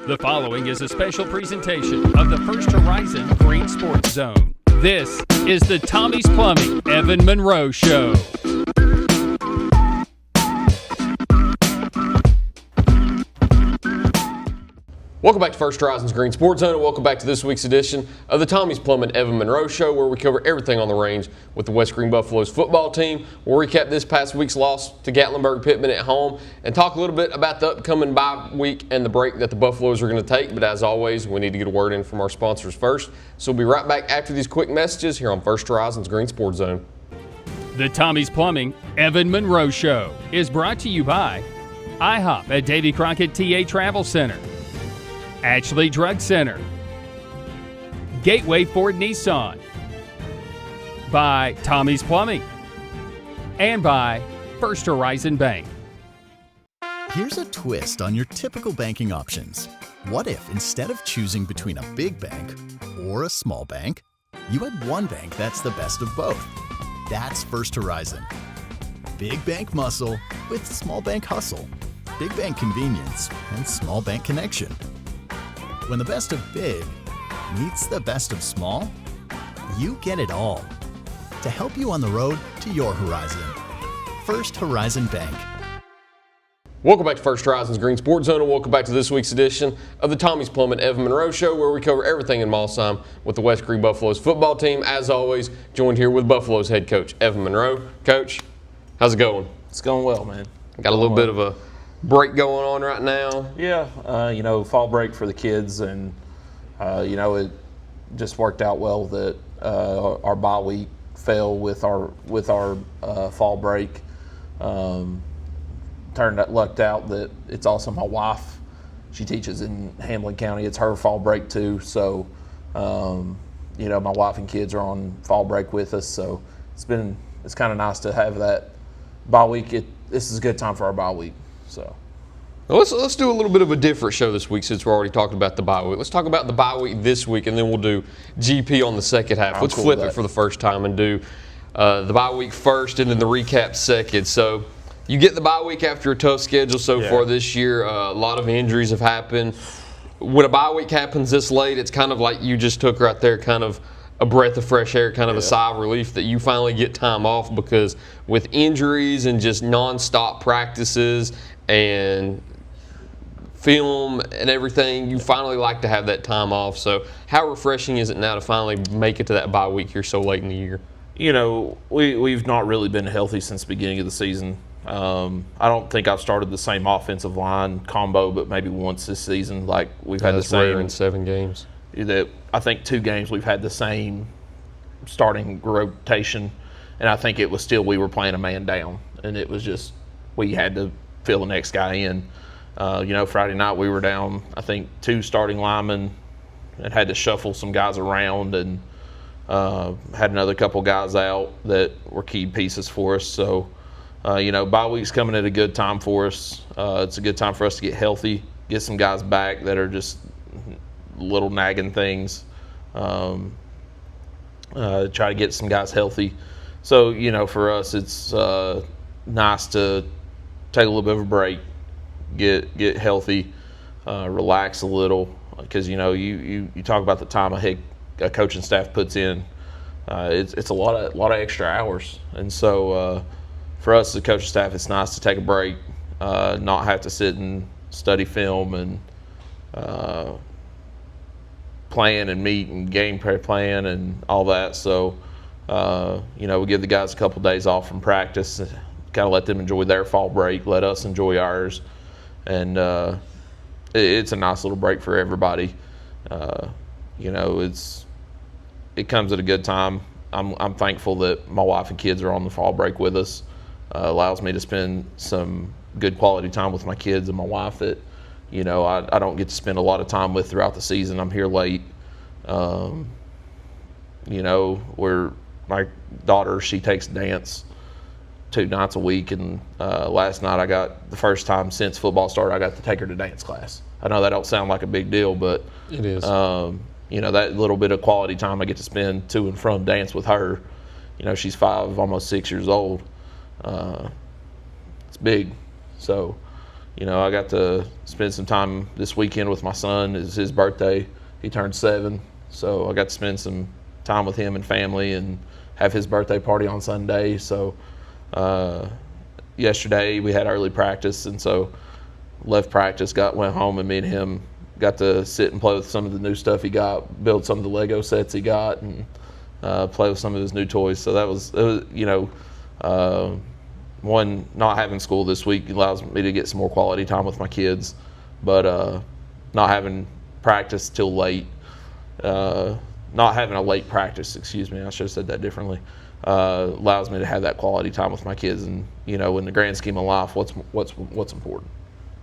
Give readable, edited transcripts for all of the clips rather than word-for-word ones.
The following is a special presentation of the First Horizon Green Sports Zone. This is the Tommie's Plumbing Evan Monroe Show. Welcome back to First Horizon's Green Sports Zone, and welcome back to this week's edition of the Tommie's Plumbing Evan Monroe Show, where we cover everything on the range with the West Green Buffaloes football team. We'll recap this past week's loss to Gatlinburg-Pittman at home and talk a little bit about the upcoming bye week and the break that the Buffaloes are going to take. But as always, we need to get a word in from our sponsors first. So we'll be right back after these quick messages here on First Horizon's Green Sports Zone. The Tommie's Plumbing Evan Monroe Show is brought to you by IHOP at Davy Crockett TA Travel Center, Ashley Drug Center, Gateway Ford Nissan, by Tommie's Plumbing, and by First Horizon Bank. Here's a twist on your typical banking options. What if instead of choosing between a big bank or a small bank, you had one bank that's the best of both? That's First Horizon. Big bank muscle with small bank hustle. Big bank convenience and small bank connection. When the best of big meets the best of small, you get it all. To help you on the road to your horizon. First Horizon Bank. Welcome back to First Horizon's Green Sports Zone, and welcome back to this week's edition of the Tommie's Plumbing Evan Monroe Show, where we cover everything in Mosheim with the West Green Buffaloes football team. As always, joined here with Buffaloes head coach Evan Monroe. Coach, how's it going? It's going well, man. Got a little bit of a break going on right now. Yeah, fall break for the kids, and it just worked out well that our bye week fell with our fall break. Lucked out that it's also my wife. She teaches in Hamlin County. It's her fall break too. So, my wife and kids are on fall break with us. So it's kind of nice to have that bye week. This is a good time for our bye week. So let's do a little bit of a different show this week since we're already talking about the bye week. Let's talk about the bye week this week, and then we'll do GP on the second half. Let's flip it for the first time and do the bye week first and then the recap second. So you get the bye week after a tough schedule so far this year. A lot of injuries have happened. When a bye week happens this late, it's kind of like you just took right there, kind of a breath of fresh air, kind of a sigh of relief that you finally get time off, because with injuries and just nonstop practices and film and everything, you finally like to have that time off. So how refreshing is it now to finally make it to that bye week here so late in the year? We've not really been healthy since the beginning of the season. I don't think I've started the same offensive line combo, but maybe once this season. Like we've had the same rare in 7 games. I think 2 games we've had the same starting rotation, and I think it was still we were playing a man down, and it was just we had to fill the next guy in. Friday night we were down, I think, 2 starting linemen and had to shuffle some guys around, and had another couple guys out that were key pieces for us. So, bye week's coming at a good time for us. It's a good time for us to get healthy, get some guys back that are just little nagging things, try to get some guys healthy. So, for us, it's nice to take a little bit of a break, get healthy, relax a little, because you talk about the time a coaching staff puts in. It's a lot of extra hours, and so for us as a coaching staff, it's nice to take a break, not have to sit and study film and plan and meet and game plan and all that. So we give the guys a couple days off from practice, kind of let them enjoy their fall break, let us enjoy ours. And it's a nice little break for everybody. It comes at a good time. I'm thankful that my wife and kids are on the fall break with us. Allows me to spend some good quality time with my kids and my wife that, I don't get to spend a lot of time with throughout the season. I'm here late. Where my daughter, she takes dance 2 nights a week, and last night I got the first time since football started I got to take her to dance class. I know that don't sound like a big deal, but it is. That little bit of quality time I get to spend to and from dance with her. She's 5, almost 6 years old. It's big. So, I got to spend some time this weekend with my son. It's his birthday. He turned 7, so I got to spend some time with him and family and have his birthday party on Sunday. So yesterday we had early practice, and so left practice, went home, and me and him got to sit and play with some of the new stuff he got, build some of the Lego sets he got, and play with some of his new toys. So that was one, not having school this week allows me to get some more quality time with my kids, but not having practice till late, not having a late practice, excuse me, I should have said that differently, allows me to have that quality time with my kids. And in the grand scheme of life, what's important?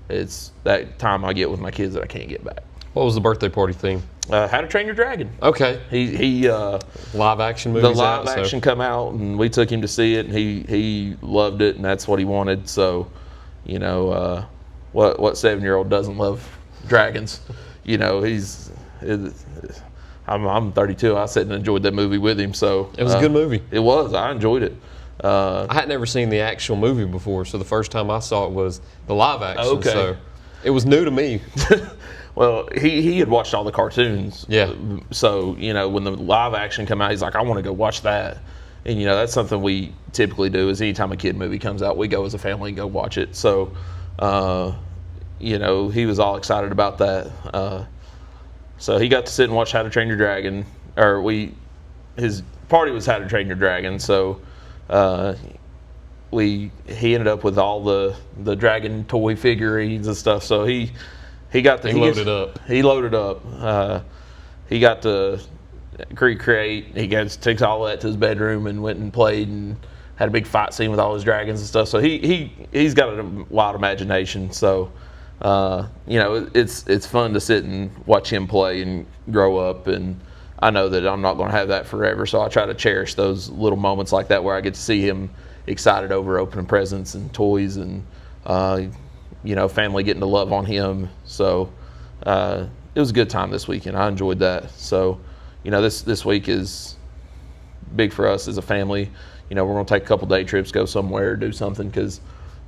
It's that time I get with my kids that I can't get back. What was the birthday party theme? How to Train Your Dragon. Okay. He live action movies. The live action come out, and we took him to see it, and he loved it, and that's what he wanted. So, what 7-year-old doesn't love dragons? I'm 32. I sat and enjoyed that movie with him. So it was a good movie. It was. I enjoyed it. I had never seen the actual movie before, so the first time I saw it was the live action. Okay. So it was new to me. Well, he had watched all the cartoons. Yeah. So, when the live action come out, he's like, I want to go watch that. And, that's something we typically do is anytime a kid movie comes out, we go as a family and go watch it. So, he was all excited about that. So he got to sit and watch How to Train Your Dragon. His party was How to Train Your Dragon. So he ended up with all the dragon toy figurines and stuff. So he loaded up. He loaded up. He got to recreate. He takes all that to his bedroom and went and played and had a big fight scene with all his dragons and stuff. So he's got a wild imagination. So it's fun to sit and watch him play and grow up. And I know that I'm not going to have that forever. So I try to cherish those little moments like that where I get to see him excited over opening presents and toys and family getting to love on him. So it was a good time this weekend. I enjoyed that. So, this week is big for us as a family. We're going to take a couple day trips, go somewhere, do something because,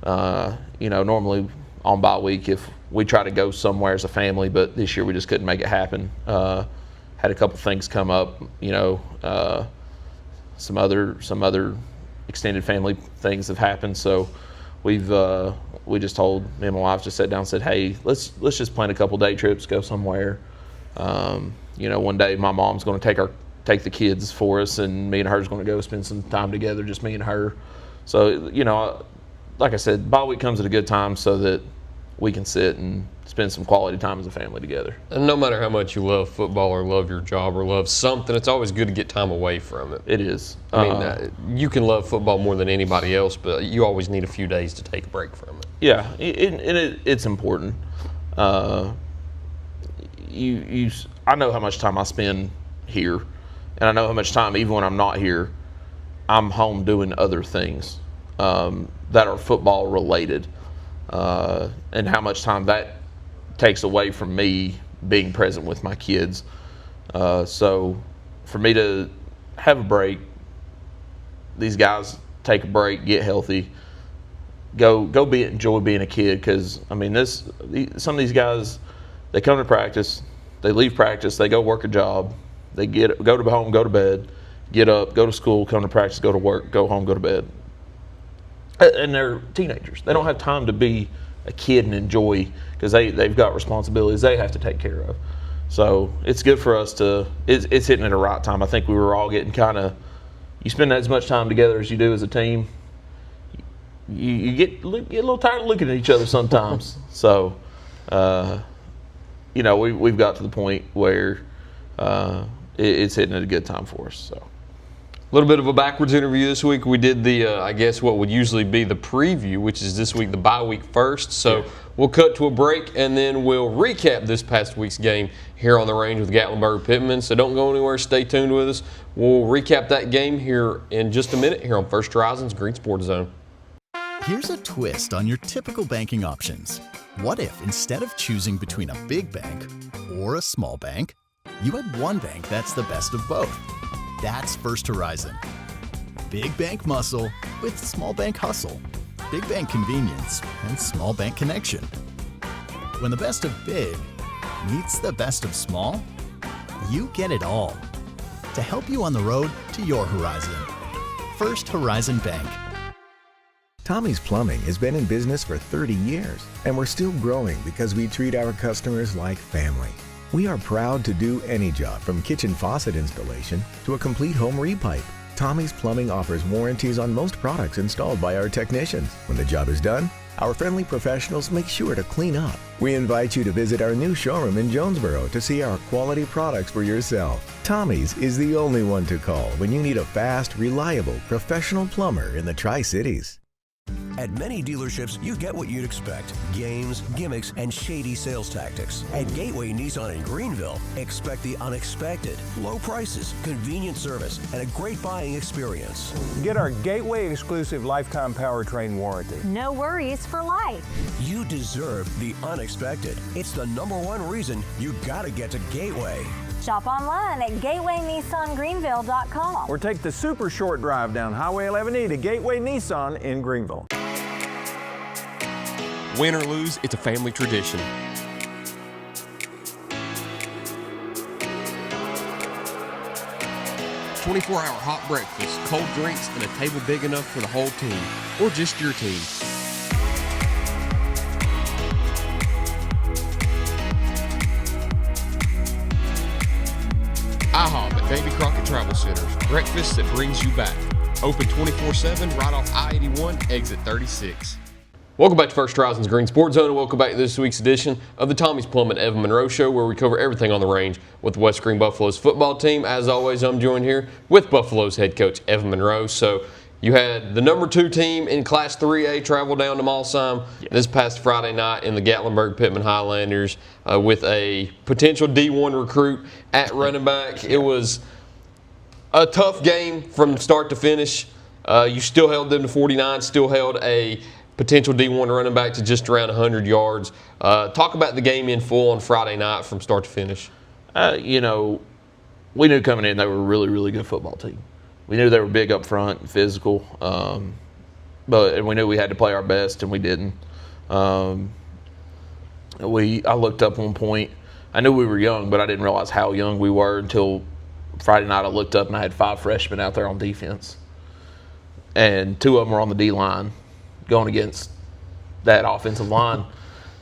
normally on bye week if we try to go somewhere as a family, but this year we just couldn't make it happen. Had a couple things come up, some other extended family things have happened. So we just told me and my wife, just sat down and said, hey, let's just plan a couple day trips, go somewhere. One day my mom's going to take the kids for us, and me and her's going to go spend some time together, just me and her. So, like I said, bye week comes at a good time so that we can sit and spend some quality time as a family together. And no matter how much you love football or love your job or love something, it's always good to get time away from it. It is. You can love football more than anybody else, but you always need a few days to take a break from it. Yeah, it's important. I know how much time I spend here, and I know how much time, even when I'm not here, I'm home doing other things that are football related, and how much time that takes away from me being present with my kids. So for me to have a break, these guys take a break, get healthy, go enjoy being a kid. Because some of these guys, they come to practice, they leave practice, they go work a job, they go to home, go to bed, get up, go to school, come to practice, go to work, go home, go to bed. And they're teenagers. They don't have time to be a kid and enjoy, because they've got responsibilities they have to take care of. So it's good for us it's hitting at the right time. I think we were all getting you spend as much time together as you do as a team, you get a little tired of looking at each other sometimes. So, we've got to the point where it's hitting at a good time for us. So. A little bit of a backwards interview this week. We did I guess what would usually be the preview, which is this week, the bye week first. So we'll cut to a break, and then we'll recap this past week's game here on the range with Gatlinburg-Pittman. So don't go anywhere. Stay tuned with us. We'll recap that game here in just a minute here on First Horizon's Green Sports Zone. Here's a twist on your typical banking options. What if instead of choosing between a big bank or a small bank, you had one bank that's the best of both? That's First Horizon. Big bank muscle with small bank hustle. big bank convenience, and small bank connection. When the best of big meets the best of small, you get it all to help you on the road to your horizon. First Horizon Bank. Tommie's Plumbing has been in business for 30 years, and we're still growing because we treat our customers like family. We are proud to do any job from kitchen faucet installation to a complete home repipe. Tommie's Plumbing offers warranties on most products installed by our technicians. When the job is done, our friendly professionals make sure to clean up. We invite you to visit our new showroom in Jonesboro to see our quality products for yourself. Tommie's is the only one to call when you need a fast, reliable, professional plumber in the Tri-Cities. At many dealerships, you get what you'd expect. Games, gimmicks, and shady sales tactics. At Gateway Nissan in Greenville, expect the unexpected. Low prices, convenient service, and a great buying experience. Get our Gateway exclusive lifetime powertrain warranty. No worries for life. You deserve the unexpected. It's the #1 reason you gotta get to Gateway. Shop online at gatewaynissangreenville.com. Or take the super short drive down Highway 11E to Gateway Nissan in Greenville. Win or lose, it's a family tradition. "24-hour hot breakfast, cold drinks, and a table big enough for the whole team, or just your team." IHOP at Davy Crockett Travel Centers. Breakfast that brings you back. Open 24/7 right off I-81, exit 36. Welcome back to First Horizon's Green Sports Zone, and welcome back to this week's edition of the Tommie's Plumbing Evan Monroe Show, where we cover everything on the range with the West Green Buffaloes football team. As always, I'm joined here with Buffaloes head coach Evan Monroe. So you had the #2 team in Class 3A travel down to Mosheim this past Friday night in the Gatlinburg-Pittman Highlanders with a potential D1 recruit at running back. It was a tough game from start to finish. You still held them to 49, still held a potential D1 running back to just around 100 yards. Talk about the game in full on Friday night from start to finish. We knew coming in they were a really, really good football team. We knew they were big up front and physical, but we knew we had to play our best, and we didn't. I looked up one point. I knew we were young, but I didn't realize how young we were until Friday night. I looked up and I had 5 freshmen out there on defense, and 2 of them were on the D line, going against that offensive line.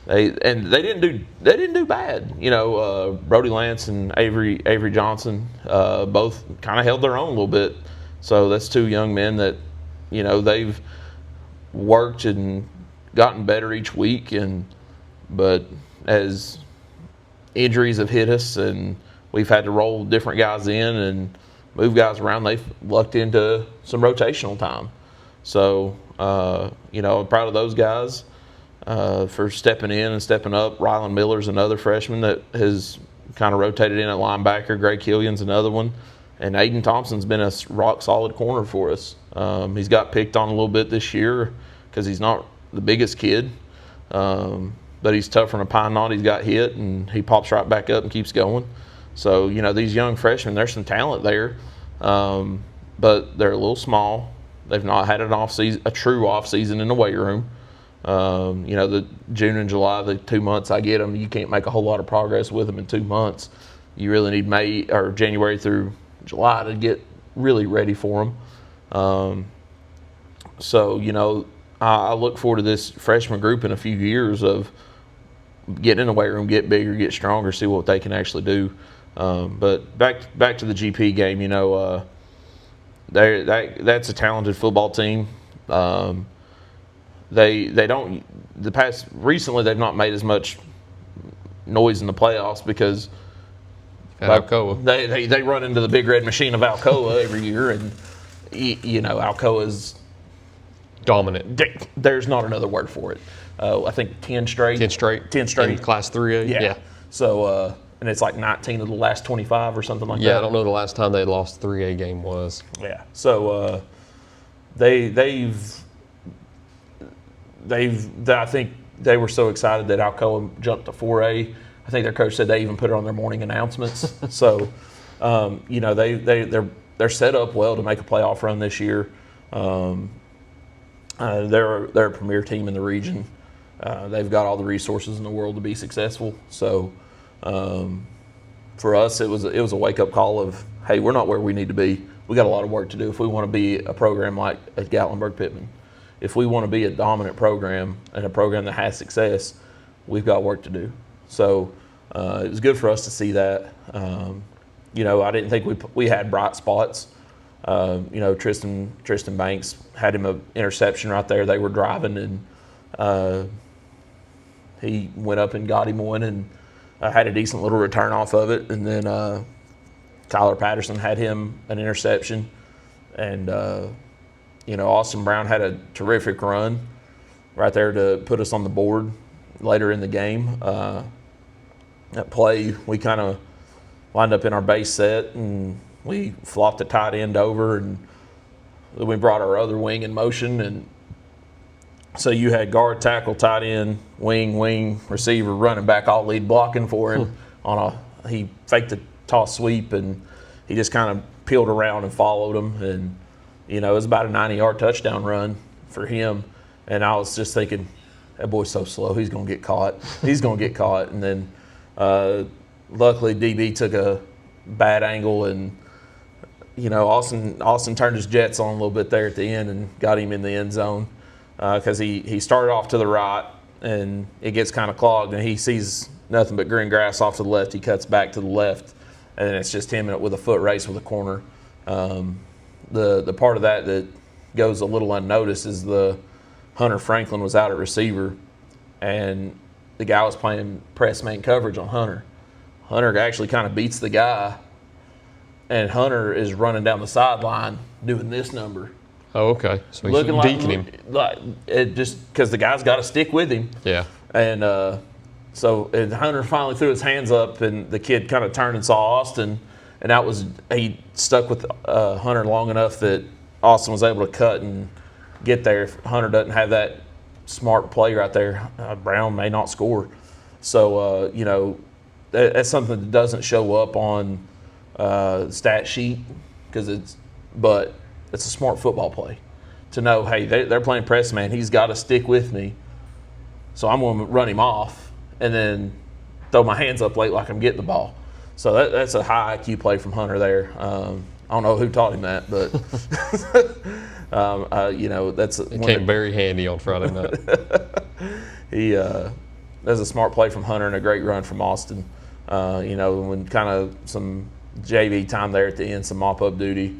They didn't do bad. Brody Lance and Avery Johnson both kind of held their own a little bit. So that's 2 young men that they've worked and gotten better each week, but as injuries have hit us and we've had to roll different guys in and move guys around, they've lucked into some rotational time. So I'm proud of those guys for stepping in and stepping up. Rylan Miller's another freshman that has kind of rotated in at linebacker. Greg Killian's another one. And Aiden Thompson's been a rock-solid corner for us. He's got picked on a little bit this year because he's not the biggest kid, but he's tougher than a pine knot. He's got hit, and he pops right back up and keeps going. So, these young freshmen, there's some talent there, but they're a little small. They've not had a true off-season in the weight room. The June and July, the 2 months I get them, you can't make a whole lot of progress with them in 2 months. You really need May or January through July to get really ready for them. I look forward to this freshman group in a few years of getting in the weight room, get bigger, get stronger, see what they can actually do. But back to the GP game, that's a talented football team. Recently they've not made as much noise in the playoffs because Alcoa. They run into the big red machine of Alcoa every year, and Alcoa's dominant. There's not another word for it. I think 10 straight. 10 straight. In Class 3A. Yeah. So and it's like 19 of the last 25 or something like that. Yeah, I don't know the last time they lost a 3A game was. Yeah. So I think they were so excited that Alcoa jumped to 4A. I think their coach said they even put it on their morning announcements. So, they're set up well to make a playoff run this year. They're a premier team in the region. They've got all the resources in the world to be successful. So for us, it was a wake-up call of, hey, we're not where we need to be. We got a lot of work to do if we want to be a program like at Gatlinburg-Pittman. If we want to be a dominant program and a program that has success, we've got work to do. So it was good for us to see that. You know, I didn't think we had bright spots. You know, Tristan Banks had him an interception right there. They were driving, and he went up and got him one, and had a decent little return off of it. And then Tyler Patterson had him an interception, and you know, Austin Brown had a terrific run right there to put us on the board later in the game. That play, we kind of lined up in our base set, and we flopped the tight end over, and then we brought our other wing in motion. And so you had guard, tackle, tight end, wing, receiver, running back, all lead blocking for him. He faked a toss sweep, and he just kind of peeled around and followed him. And, you know, it was about a 90-yard touchdown run for him. And I was just thinking, that boy's so slow, he's going to get caught. He's going to get caught. And then luckily DB took a bad angle, and, you know, Austin turned his jets on a little bit there at the end and got him in the end zone because he started off to the right, and it gets kind of clogged, and he sees nothing but green grass off to the left. He cuts back to the left, and then it's just him with a foot race with a corner. The part of that goes a little unnoticed is the Hunter Franklin was out at receiver, and the guy was playing press man coverage on Hunter. Hunter actually kind of beats the guy, and Hunter is running down the sideline doing this number. Oh, okay. So he's looking deking him. Like it just because the guy's got to stick with him. Yeah. And so Hunter finally threw his hands up, and the kid kind of turned and saw Austin, and he stuck with Hunter long enough that Austin was able to cut and get there. If Hunter doesn't have that smart play right there, Brown may not score. So, you know, that's something that doesn't show up on the stat sheet but it's a smart football play to know, hey, they're playing press man. He's got to stick with me, so I'm going to run him off and then throw my hands up late like I'm getting the ball. So that's a high IQ play from Hunter there. I don't know who taught him that, but you know, that's it came very handy on Friday night. That's a smart play from Hunter and a great run from Austin. You know, when kind of some JV time there at the end, some mop-up duty.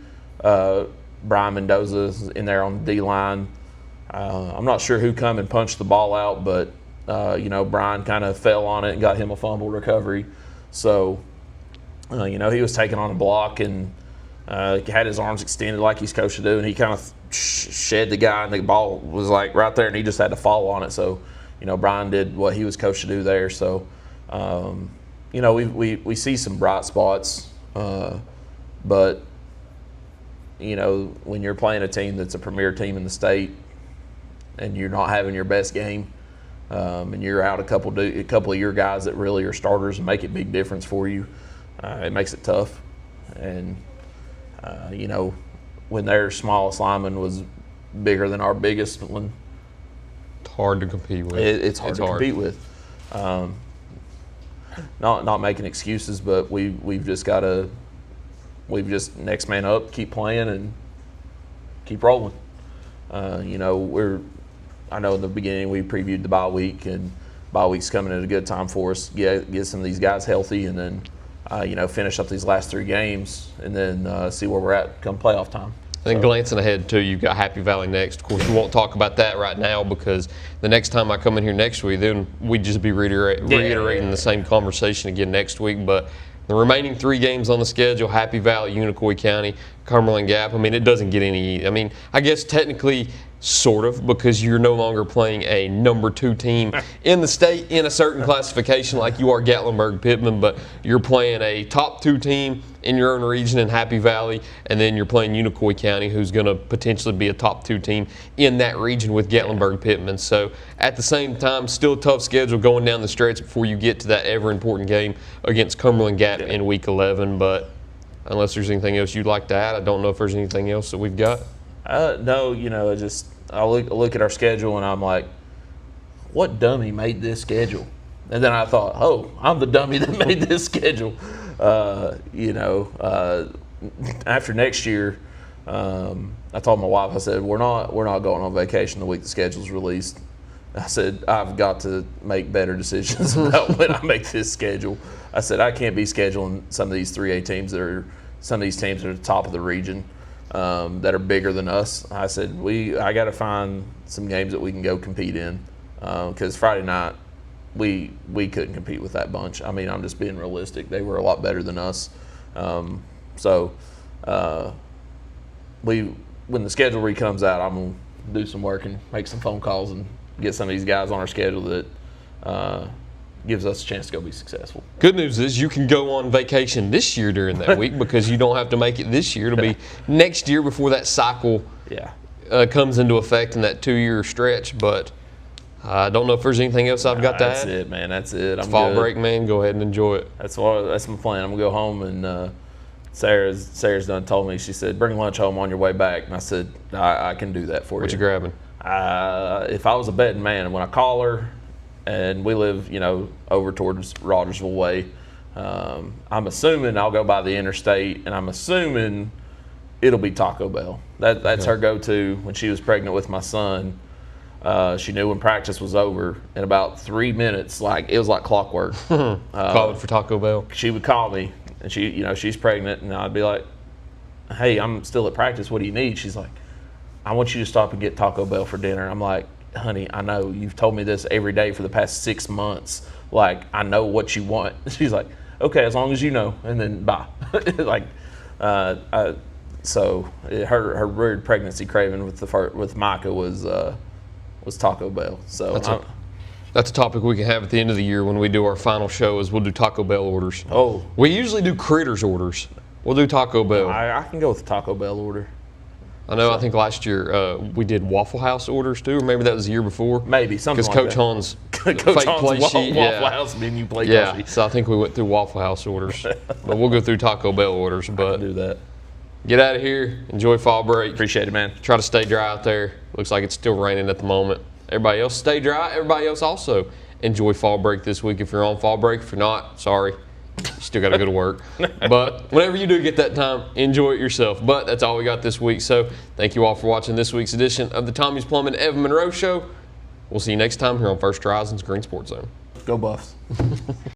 Brian Mendoza's in there on the D-line. I'm not sure who come and punched the ball out, but, you know, Brian kind of fell on it and got him a fumble recovery. So, you know, he was taking on a block and had his arms extended like he's coached to do, and he kind of shed the guy, and the ball was like right there, and he just had to fall on it. So, you know, Brian did what he was coached to do there. So, you know, we see some bright spots, but, you know, when you're playing a team that's a premier team in the state and you're not having your best game, and you're out a couple of your guys that really are starters and make a big difference for you, it makes it tough. And, you know, when their smallest lineman was bigger than our biggest one, it's hard to compete with. It's hard to compete with. Not making excuses, but we've just next man up, keep playing, and keep rolling. You know, I know in the beginning we previewed the bye week, and bye week's coming at a good time for us. Get some of these guys healthy, and then you know, finish up these last 3 games, and then see where we're at come playoff time. And glancing ahead, too, you've got Happy Valley next. Of course, we won't talk about that right now because the next time I come in here next week, then we'd just be reiterating the same conversation again next week. But the remaining 3 games on the schedule, Happy Valley, Unicoi County, Cumberland Gap, I mean, it doesn't get any – I mean, I guess technically sort of, because you're no longer playing a number 2 team in the state in a certain classification like you are Gatlinburg-Pittman, but you're playing a top 2 team in your own region in Happy Valley, and then you're playing Unicoi County, who's going to potentially be a top 2 team in that region with Gatlinburg-Pittman. So at the same time, still a tough schedule going down the stretch before you get to that ever-important game against Cumberland Gap in Week 11. But unless there's anything else you'd like to add, I don't know if there's anything else that we've got. No, I look at our schedule and I'm like, what dummy made this schedule? And then I thought, oh, I'm the dummy that made this schedule. After next year, I told my wife, I said, we're not going on vacation the week the schedule's released. I said, I've got to make better decisions about when I make this schedule. I said, I can't be scheduling some of these 3A teams some of these teams that are at the top of the region that are bigger than us. I said, I got to find some games that we can go compete in because Friday night we couldn't compete with that bunch. I mean, I'm just being realistic. They were a lot better than us. When the schedule comes out, I'm going to do some work and make some phone calls and get some of these guys on our schedule that gives us a chance to go be successful. Good news is you can go on vacation this year during that week because you don't have to make it this year. It'll be next year before that cycle comes into effect in that 2-year stretch. But I don't know if there's anything else I've got to add. That's it, man. That's it. It's fall break, man. Go ahead and enjoy it. That's my plan. I'm going to go home and Sarah's done told me, she said, bring lunch home on your way back. And I said, I can do that for you. What you grabbing? If I was a betting man, when I call her, and we live, over towards Rogersville way, I'm assuming I'll go by the interstate, and I'm assuming it'll be Taco Bell. That's her go-to. When she was pregnant with my son, she knew when practice was over. In about 3 minutes, it was like clockwork. Calling for Taco Bell. She would call me, and she's pregnant, and I'd be like, hey, I'm still at practice. What do you need? She's like, I want you to stop and get Taco Bell for dinner. I'm like, honey, I know you've told me this every day for the past 6 months. I know what you want. She's like, okay, as long as you know, and then bye. Her weird pregnancy craving with Micah was Taco Bell. So that's a topic we can have at the end of the year when we do our final show. Is we'll do Taco Bell orders. Oh, we usually do Critters orders. We'll do Taco Bell. I can go with the Taco Bell order. I know. I think last year we did Waffle House orders too, or maybe that was the year before. Maybe something like that. Because Coach Hahn's Coach fake Hahn's play sheet, Waffle House menu play sheet. Yeah, so I think we went through Waffle House orders, but we'll go through Taco Bell orders. But I can do that. Get out of here. Enjoy fall break. Appreciate it, man. Try to stay dry out there. Looks like it's still raining at the moment. Everybody else stay dry. Everybody else also enjoy fall break this week. If you're on fall break, if you're not, sorry. You still got to go to work. But whenever you do get that time, enjoy it yourself. But that's all we got this week. So thank you all for watching this week's edition of the Tommie's Plumbing Evan Monroe Show. We'll see you next time here on First Horizons Green Sports Zone. Go Buffs.